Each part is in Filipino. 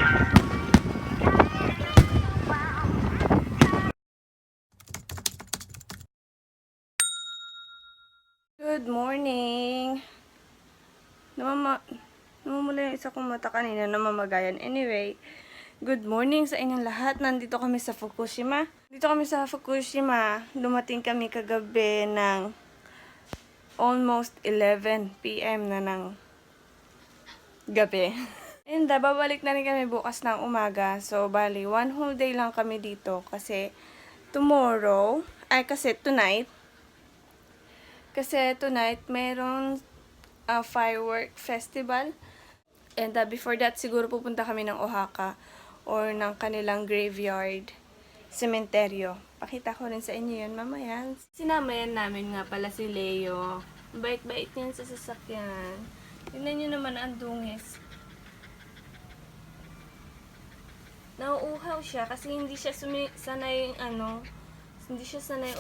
Good morning! Namumula yung isa kong mata kanina, namamagayan. Anyway, good morning sa inyong lahat. Nandito kami sa Fukushima. Dumating kami kagabi ng almost 11 PM na ng gabi. And babalik na rin kami bukas ng umaga. So, bali, one whole day lang kami dito. Kasi tonight, merong firework festival. And before that, siguro pupunta kami ng Oaxaca or ng kanilang graveyard, sementeryo. Pakita ko rin sa inyo yun mamaya. Sinamayan namin nga pala si Leo. Bait-bait yan sa sasakyan. Tignan nyo naman ang dungis. Nauuhaw siya kasi hindi siya sanay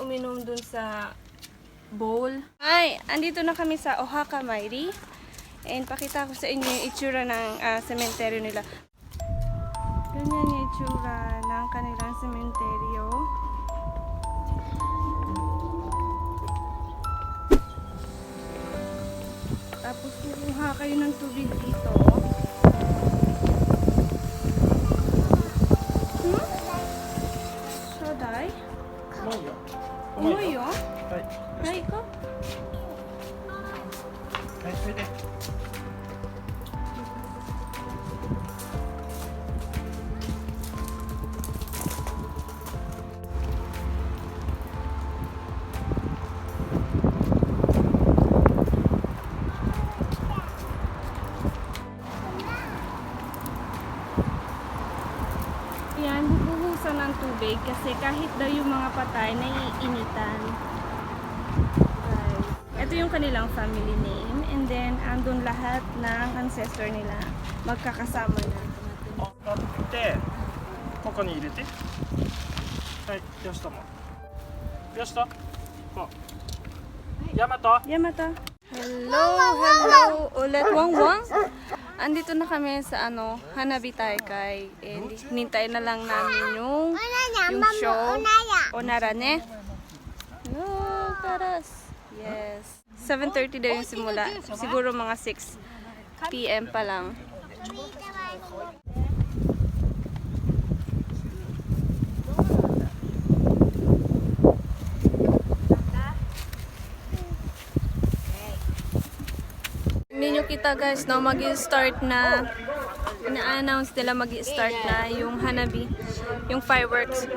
uminom dun sa bowl. Ay, andito na kami sa Oaxaca, Mayri. And pakita ko sa inyo yung itsura ng sementeryo nila. Ganyan yung itsura ng kanilang sementeryo. Tapos kukuha kayo ng tubig dito. Shoday? Umuyo? Ay, ko? Yan, bubuhusan ng tubig kasi kahit daw yung mga patay naiinitan. Right. Ito yung kanilang family name and then andun lahat ng ancestor nila magkakasama na. 買ってここに入れてはいピアスタもピアスタこうヤマト Yamata. Hello ulit. Wang. Andito na kami sa Hanabi Taikai. And hinintay na lang namin yung show. Onarane. Hello, Karas. Yes. 7:30 daw yung simula. Siguro mga 6 PM pa lang. Hindi nyo kita guys, no, mag-start na, ina-announce nila mag-start na yung Hanabi, yung fireworks.